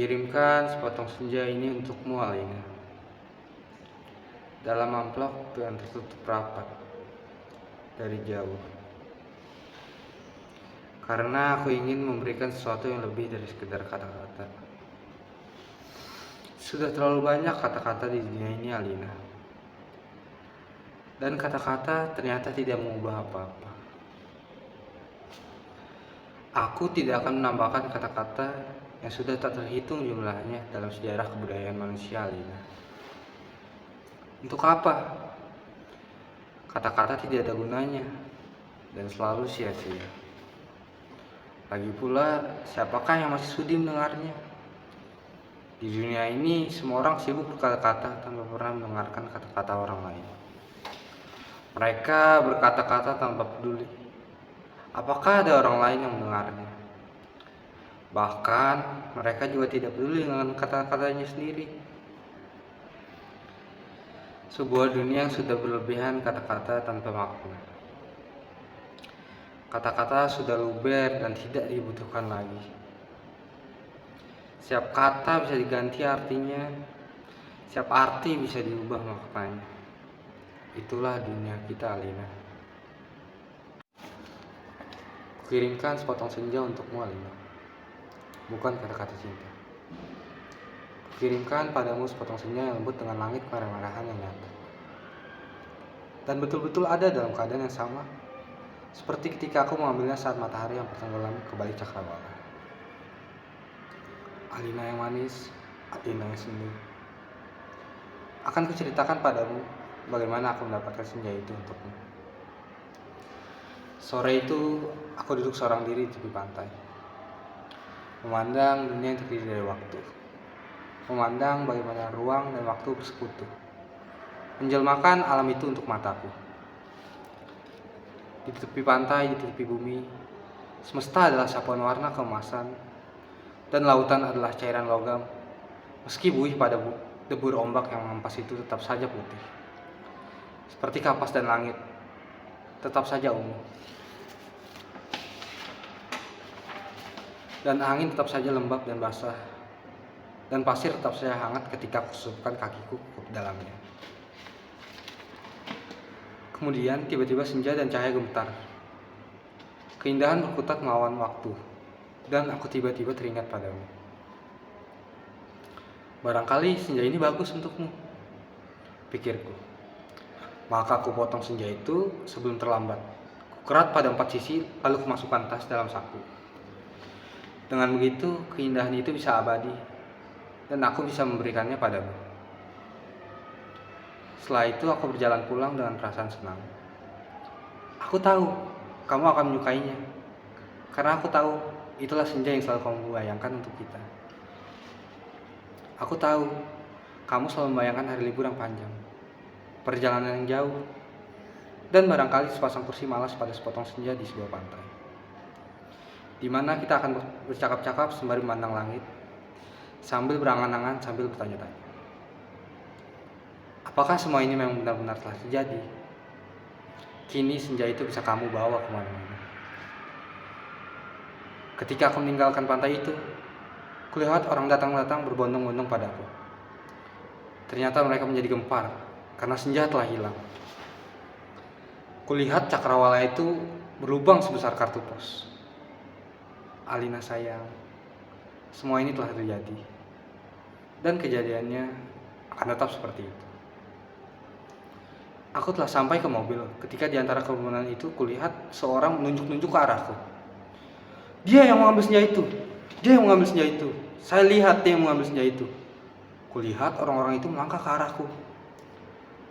Kukirimkan sepotong senja ini untukmu, Alina. Dalam amplop yang tertutup rapat dari jauh. Karena aku ingin memberikan sesuatu yang lebih dari sekedar kata-kata. Sudah terlalu banyak kata-kata di dunia ini, Alina. Dan kata-kata ternyata tidak mengubah apa-apa. Aku tidak akan menambahkan kata-kata yang sudah tak terhitung jumlahnya dalam sejarah kebudayaan manusia, Alina. Untuk apa? Kata-kata tidak ada gunanya dan selalu sia-sia. Lagi pula, siapakah yang masih sudi mendengarnya? Di dunia ini, semua orang sibuk berkata-kata tanpa pernah mendengarkan kata-kata orang lain. Mereka berkata-kata tanpa peduli apakah ada orang lain yang mendengarnya. Bahkan, mereka juga tidak peduli dengan kata-katanya sendiri. Sebuah dunia yang sudah berlebihan kata-kata tanpa makna. Kata-kata sudah luber dan tidak dibutuhkan lagi. Setiap kata bisa diganti artinya, setiap arti bisa diubah maknanya. Itulah dunia kita, Alina. Kukirimkan sepotong senja untukmu, Alina. Bukan kata-kata cinta. Kukirimkan padamu sepotong senja yang lembut dengan langit kemerah-merahan yang nyata. Dan betul-betul ada dalam keadaan yang sama, seperti ketika aku mengambilnya saat matahari yang bertenggelam ke balik cakrawala. Alina yang manis, Alina yang sendu. Akan kuceritakan padamu bagaimana aku mendapatkan senja itu untukmu. Sore itu, aku duduk seorang diri di tepi pantai, memandang dunia yang terdiri dari waktu, memandang bagaimana ruang dan waktu bersekutu, menjelmakan alam itu untuk mataku. Di tepi pantai, di tepi bumi, semesta adalah sapuan warna keemasan, dan lautan adalah cairan logam. Meski buih pada debur ombak yang mengempas itu tetap saja putih, seperti kapas dan langit, tetap saja ungu. Dan angin tetap saja lembab dan basah, dan pasir tetap saja hangat ketika kususupkan kakiku ke dalamnya. Kemudian tiba-tiba senja dan cahaya gemetar. Keindahan berkutat melawan waktu, dan aku tiba-tiba teringat padamu. Barangkali senja ini bagus untukmu, pikirku. Maka aku potong senja itu sebelum terlambat. Kukerat pada 4 sisi, lalu kumasukkan tas dalam saku. Dengan begitu, keindahan itu bisa abadi, dan aku bisa memberikannya padamu. Setelah itu, aku berjalan pulang dengan perasaan senang. Aku tahu kamu akan menyukainya, karena aku tahu itulah senja yang selalu kamu bayangkan untuk kita. Aku tahu kamu selalu membayangkan hari libur yang panjang, perjalanan yang jauh, dan barangkali sepasang kursi malas pada sepotong senja di sebuah pantai, di mana kita akan bercakap-cakap sembari memandang langit, sambil berangan-angan, sambil bertanya-tanya. Apakah semua ini memang benar-benar telah terjadi? Kini senja itu bisa kamu bawa kemana-mana. Ketika aku meninggalkan pantai itu, kulihat orang datang-datang berbondong-bondong padaku. Ternyata mereka menjadi gempar, karena senja telah hilang. Kulihat cakrawala itu berlubang sebesar kartu pos. Alina sayang, semua ini telah terjadi, dan kejadiannya akan tetap seperti itu. Aku telah sampai ke mobil ketika di antara kerumunan itu kulihat seorang menunjuk-nunjuk ke arahku. Dia yang mengambil senja itu. Dia yang mengambil senja itu. Saya lihat dia yang mengambil senja itu. Kulihat orang-orang itu melangkah ke arahku.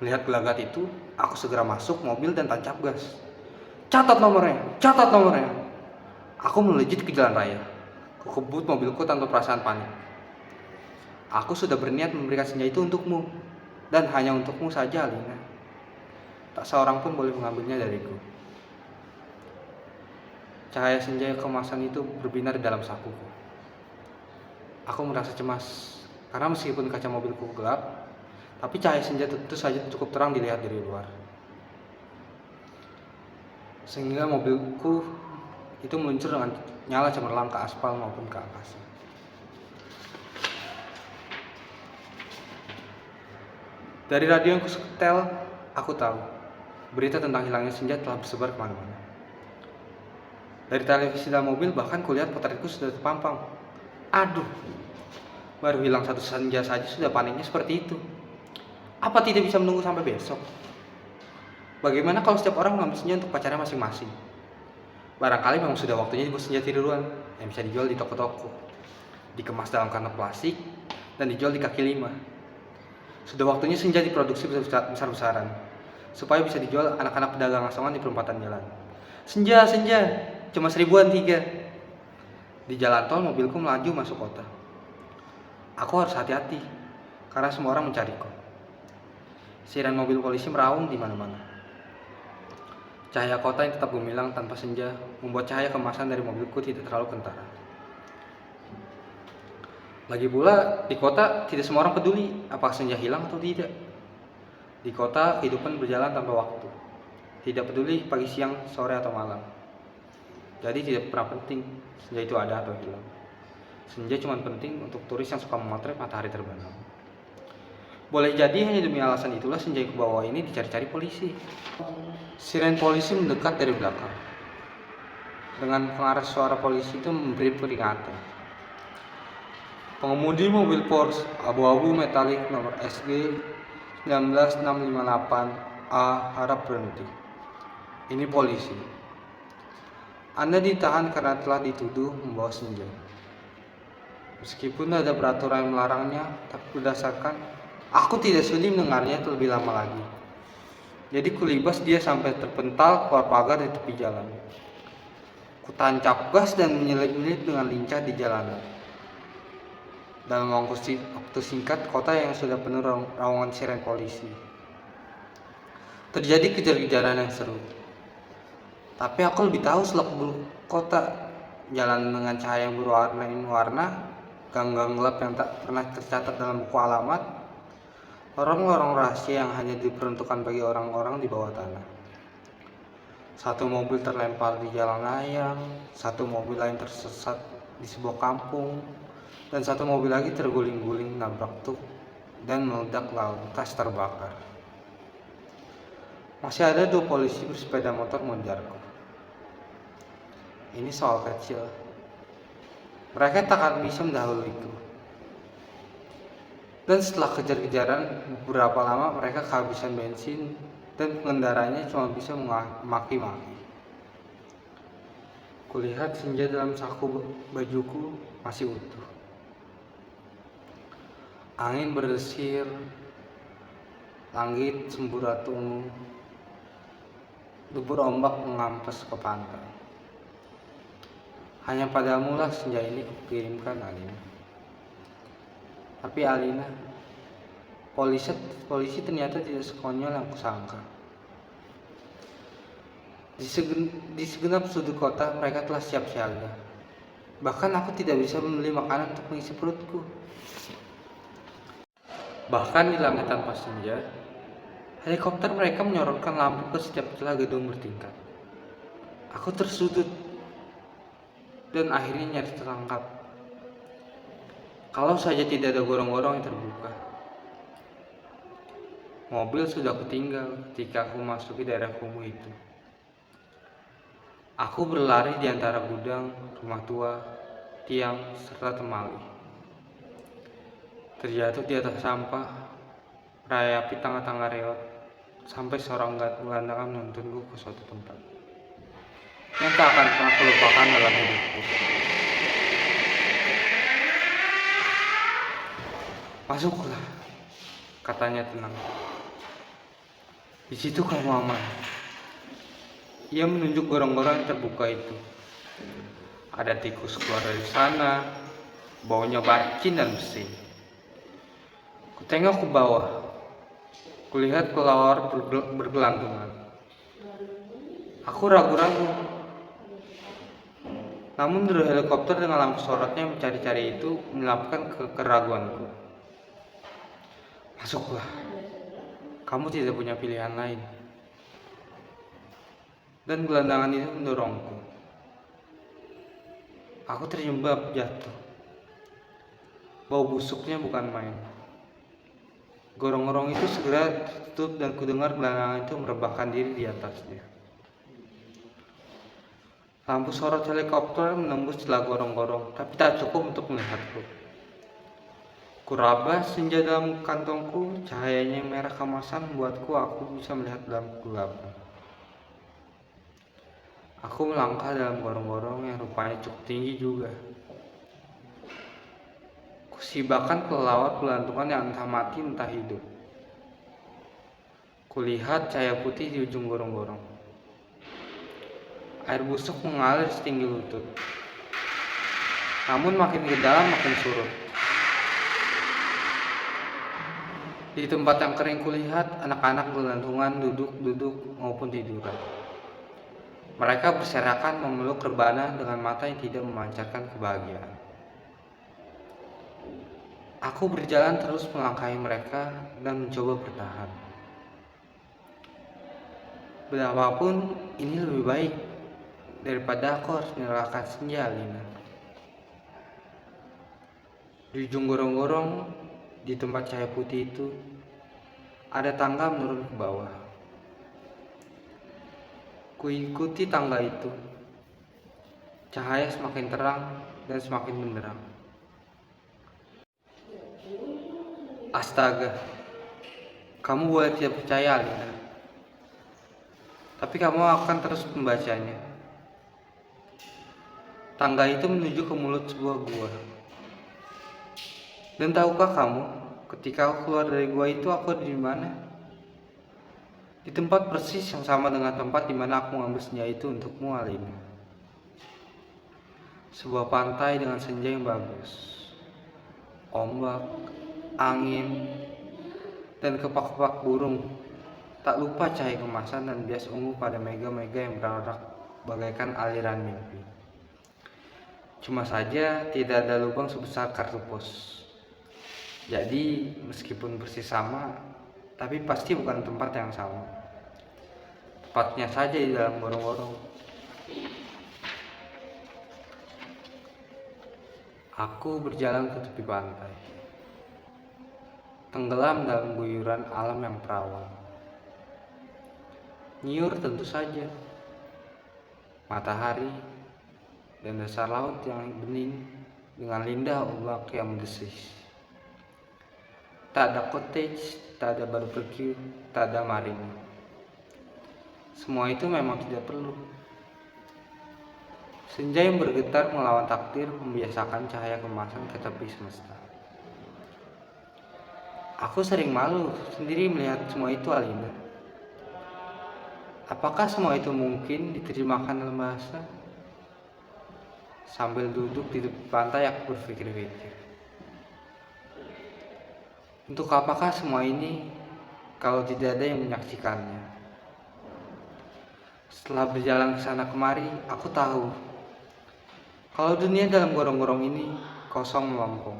Melihat gelagat itu, aku segera masuk mobil dan tancap gas. Catat nomornya, catat nomornya. Aku melejit ke jalan raya. Kukebut mobilku tanpa perasaan panik. Aku sudah berniat memberikan senja itu untukmu, dan hanya untukmu saja, Alina. Tak seorang pun boleh mengambilnya dariku. Cahaya senja kemasan itu berbinar di dalam sakuku. Aku merasa cemas, karena meskipun kaca mobilku gelap, tapi cahaya senja tentu saja cukup terang dilihat dari luar. Sehingga mobilku itu meluncur dengan nyala cemerlang ke aspal maupun ke angkasa. Dari radio yang kusetel, aku tahu berita tentang hilangnya Senja telah bersebar kemana-mana. Dari televisi dan mobil bahkan kulihat potretku sudah terpampang. Aduh, baru hilang satu Senja saja sudah paniknya seperti itu. Apa tidak bisa menunggu sampai besok? Bagaimana kalau setiap orang mengambil senja untuk pacarnya masing-masing? Barangkali memang sudah waktunya dibuat senja tiruan yang bisa dijual di toko-toko, dikemas dalam kantong plastik, dan dijual di kaki lima. Sudah waktunya senja diproduksi besar-besaran, supaya bisa dijual anak-anak pedagang asongan di perempatan jalan. Senja, senja, cuma 1.000-an 3. Di jalan tol mobilku melaju masuk kota. Aku harus hati-hati, karena semua orang mencariku. Siren mobil polisi meraung di mana-mana. Cahaya kota yang tetap gemilang tanpa senja membuat cahaya kemasan dari mobilku tidak terlalu kentara. Lagi pula, di kota tidak semua orang peduli apakah senja hilang atau tidak. Di kota, kehidupan berjalan tanpa waktu. Tidak peduli pagi, siang, sore, atau malam. Jadi tidak pernah penting senja itu ada atau hilang. Senja cuma penting untuk turis yang suka memotret matahari terbenam. Boleh jadi hanya demi alasan itulah senja yang kubawa ini dicari-cari polisi. Siren polisi mendekat dari belakang. Dengan pengaras suara polisi itu memberi peringatan. Pengemudi mobil Porsche abu-abu metalik nomor SG 19658A harap berhenti. Ini polisi. Anda ditahan karena telah dituduh membawa senja. Meskipun ada peraturan yang melarangnya, tapi berdasarkan aku tidak sudi mendengarnya terlebih lama lagi. Jadi kulibas dia sampai terpental keluar pagar di tepi jalan. Kutancap gas dan menyelip-nyelip dengan lincah di jalanan. Dalam waktu singkat, kota yang sudah penuh raungan siren polisi. Terjadi kejar-kejaran yang seru. Tapi aku lebih tahu seluk-beluk kota, jalan dengan cahaya yang berwarna-warna, gang-gang gelap yang tak pernah tercatat dalam buku alamat, lorong-lorong rahasia yang hanya diperuntukkan bagi orang-orang di bawah tanah. Satu mobil terlempar di jalan layang, satu mobil lain tersesat di sebuah kampung, dan satu mobil lagi terguling-guling nabrak truk dan meledak lantas terbakar. Masih ada 2 polisi bersepeda motor mengejarku. Ini soal kecil. Mereka tak akan bisa mendahuluiku. Dan setelah kejar-kejaran beberapa lama mereka kehabisan bensin dan pengendaranya cuma bisa maki-maki. Kulihat senja dalam saku bajuku masih utuh. Angin berdesir, langit semburat ungu, debur ombak mengampas ke pantai. Hanya padamu lah senja ini kukirimkan, Alina. Tapi Alina, polisi ternyata tidak sekonyol yang kusangka. Di segenap sudut kota mereka telah siap siaga. Bahkan aku tidak bisa membeli makanan untuk mengisi perutku. Bahkan di langit tanpa senja, helikopter mereka menyorotkan lampu ke setiap celah gedung bertingkat. Aku tersudut dan akhirnya nyaris tertangkap. Kalau saja tidak ada gorong-gorong yang terbuka. Mobil sudah kutinggal ketika aku memasuki daerah kumuh itu. Aku berlari di antara gudang, rumah tua, tiang, serta temali. Terjatuh di atas sampah, merayapi tangga-tangga reot, sampai seorang gelandangan menuntunku ke suatu tempat yang tak akan pernah kulupakan dalam hidupku. Masuklah, katanya tenang. Di situ kamu aman. Ia menunjuk gorong-gorong yang terbuka itu. Ada tikus keluar dari sana, baunya bacin dan besi. Kutengok ke bawah. Kulihat kelelawar bergelantungan. Aku ragu-ragu. Namun dari helikopter dengan lampu sorotnya yang mencari-cari itu melapkan keraguanku. Masuklah. Kamu tidak punya pilihan lain. Dan gelandangan itu mendorongku. Aku terjebak jatuh. Bau busuknya bukan main. Gorong-gorong itu segera tertutup dan kudengar gelandangan itu merebahkan diri di atasnya. Lampu sorot helikopter menembus celah gorong-gorong, tapi tak cukup untuk melihatku. Kuraba senja dalam kantongku, cahayanya yang merah kemasan membuatku aku bisa melihat dalam kegelapan. Aku melangkah dalam gorong-gorong yang rupanya cukup tinggi juga. Kusibakan kelelawar pelantungan yang entah mati entah hidup. Kulihat cahaya putih di ujung gorong-gorong. Air busuk mengalir setinggi lutut. Namun makin ke dalam makin surut. Di tempat yang kering kulihat anak-anak gelantungan duduk maupun tiduran. Mereka berserakan memeluk rebana dengan mata yang tidak memancarkan kebahagiaan. Aku berjalan terus melangkahi mereka dan mencoba bertahan. Betapapun ini lebih baik daripada aku harus menyerahkan senja, Alina. Di ujung gorong-gorong, di tempat cahaya putih itu, ada tangga menurun ke bawah. Kuikuti tangga itu. Cahaya semakin terang dan semakin benderang. Astaga, kamu boleh tidak percaya, Alina. Tapi kamu akan terus membacanya. Tangga itu menuju ke mulut sebuah gua. Dan tahukah kamu, ketika aku keluar dari gua itu aku ada di mana? Di tempat persis yang sama dengan tempat di mana aku mengambil senja itu untukmu, Alina. Sebuah pantai dengan senja yang bagus. Ombak, angin, dan kepak-kepak burung. Tak lupa cahaya kemasan dan bias ungu pada mega-mega yang berarak bagaikan aliran mimpi. Cuma saja tidak ada lubang sebesar kartu pos. Jadi meskipun persis sama, tapi pasti bukan tempat yang sama. Tepatnya saja di dalam gorong-gorong. Aku berjalan ke tepi pantai, tenggelam dalam guyuran alam yang perawan. Nyiur tentu saja, matahari, dan dasar laut yang bening dengan lidah ombak yang mendesis. Tak ada cottage, tak ada barbecue, tak ada maring. Semua itu memang tidak perlu. Senja yang bergetar melawan takdir membiasakan cahaya kemasan ke tepi semesta. Aku sering malu sendiri melihat semua itu, Alina. Apakah semua itu mungkin diterjemahkan dalam bahasa? Sambil duduk di tepi pantai aku berpikir-pikir. Untuk apakah semua ini kalau tidak ada yang menyaksikannya? Setelah berjalan ke sana kemari, aku tahu kalau dunia dalam gorong-gorong ini kosong melompong.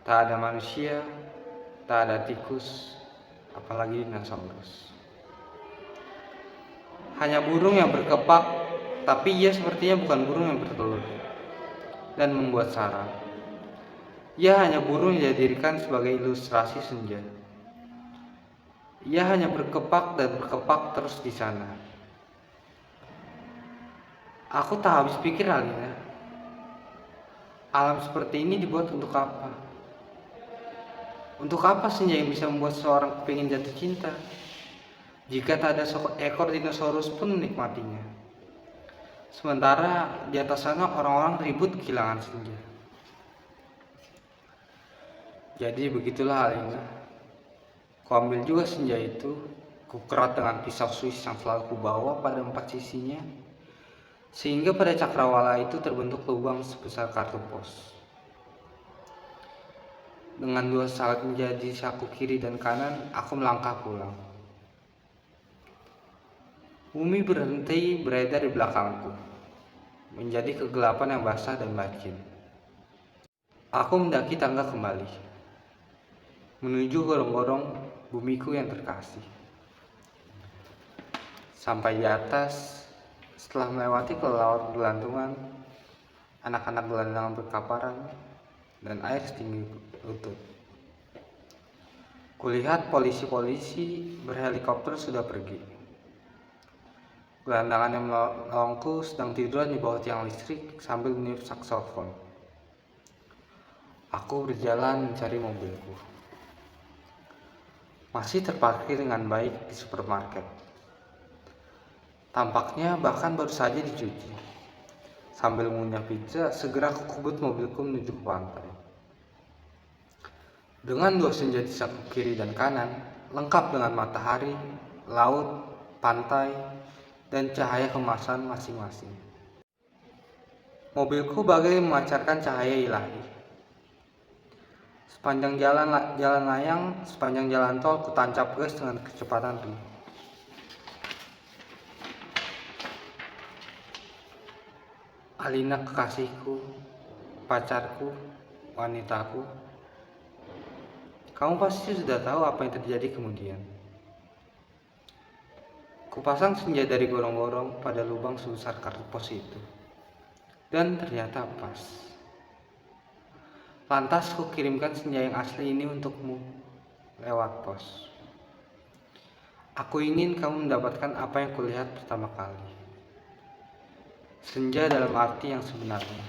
Tak ada manusia, tak ada tikus, apalagi dinosaurus. Hanya burung yang berkepak, tapi ia sepertinya bukan burung yang bertelur dan membuat sarang. Ia hanya burung yang dijadikan sebagai ilustrasi senja. Ia hanya berkepak dan berkepak terus di sana. Aku tak habis pikir, Alina. Alam seperti ini dibuat untuk apa? Untuk apa senja yang bisa membuat seorang kepingin jatuh cinta? Jika tak ada ekor dinosaurus pun menikmatinya. Sementara di atas sana orang-orang ribut kehilangan senja. Jadi begitulah, Alina. Kuambil juga senja itu, kukerat dengan pisau Swiss yang selalu kubawa pada 4 sisinya, sehingga pada cakrawala itu terbentuk lubang sebesar kartu pos. Dengan 2 senja di saku kiri dan kanan, aku melangkah pulang. Bumi berhenti beredar di belakangku, menjadi kegelapan yang basah dan bacin. Aku mendaki tangga kembali, menuju gorong-gorong bumiku yang terkasih. Sampai di atas, setelah melewati kelelawar bergelantungan, anak-anak gelandangan berkaparan, dan air setinggi lutut. Kulihat polisi-polisi berhelikopter sudah pergi. Gelandangan yang menolongku sedang tiduran di bawah tiang listrik sambil meniup saksofon. Aku berjalan mencari mobilku. Masih terparkir dengan baik di supermarket. Tampaknya bahkan baru saja dicuci. Sambil mengunyah pizza, segera aku kebut mobilku menuju ke pantai. Dengan dua senja di saku kiri dan kanan, lengkap dengan matahari, laut, pantai, dan cahaya kemasan masing-masing. Mobilku bagai memancarkan cahaya ilahi. Sepanjang jalan layang, sepanjang jalan tol, ku tancap gas dengan kecepatan tinggi. Alina kekasihku, pacarku, wanitaku. Kamu pasti sudah tahu apa yang terjadi kemudian. Kupasang senja dari gorong-gorong pada lubang sebesar kartu pos itu. Dan ternyata pas. Lantas kukirimkan senja yang asli ini untukmu lewat pos. Aku ingin kamu mendapatkan apa yang kulihat pertama kali. Senja dalam arti yang sebenarnya.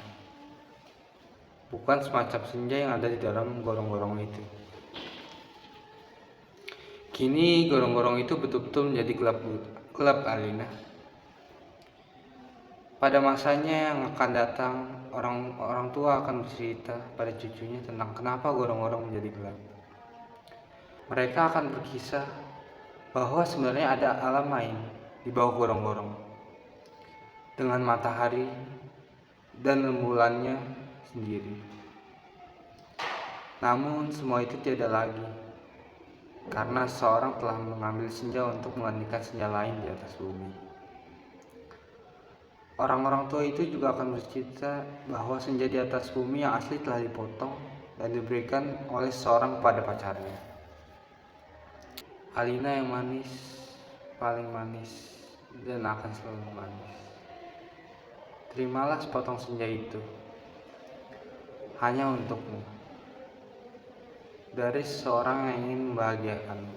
Bukan semacam senja yang ada di dalam gorong-gorong itu. Kini gorong-gorong itu betul-betul menjadi gelap Alina. Pada masanya yang akan datang, orang tua akan bercerita pada cucunya tentang kenapa gorong-gorong menjadi gelap. Mereka akan berkisah bahwa sebenarnya ada alam lain di bawah gorong-gorong, dengan matahari dan rembulannya sendiri. Namun semua itu tiada lagi, karena seseorang telah mengambil senja untuk menggantikan senja lain di atas bumi. Orang-orang tua itu juga akan bercerita bahwa senja di atas bumi yang asli telah dipotong dan diberikan oleh seseorang kepada pacarnya. Alina yang manis, paling manis, dan akan selalu manis. Terimalah sepotong senja itu, hanya untukmu, dari seseorang yang ingin membahagiakanmu.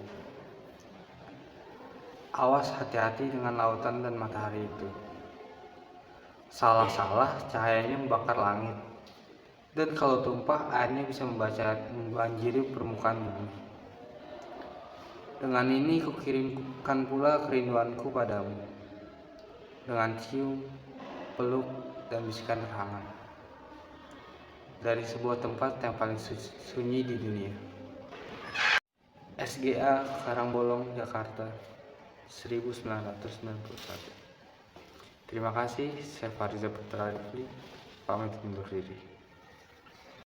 Awas hati-hati dengan lautan dan matahari itu. Salah-salah cahayanya membakar langit, dan kalau tumpah airnya bisa membanjiri permukaan bumi. Dengan ini kukirimkan pula kerinduanku padamu, dengan cium, peluk, dan bisikan terhangat dari sebuah tempat yang paling sunyi di dunia. SGA Karangbolong, Jakarta, 1991. Terima kasih, saya Fariza Putra Rifli, pamit undur diri.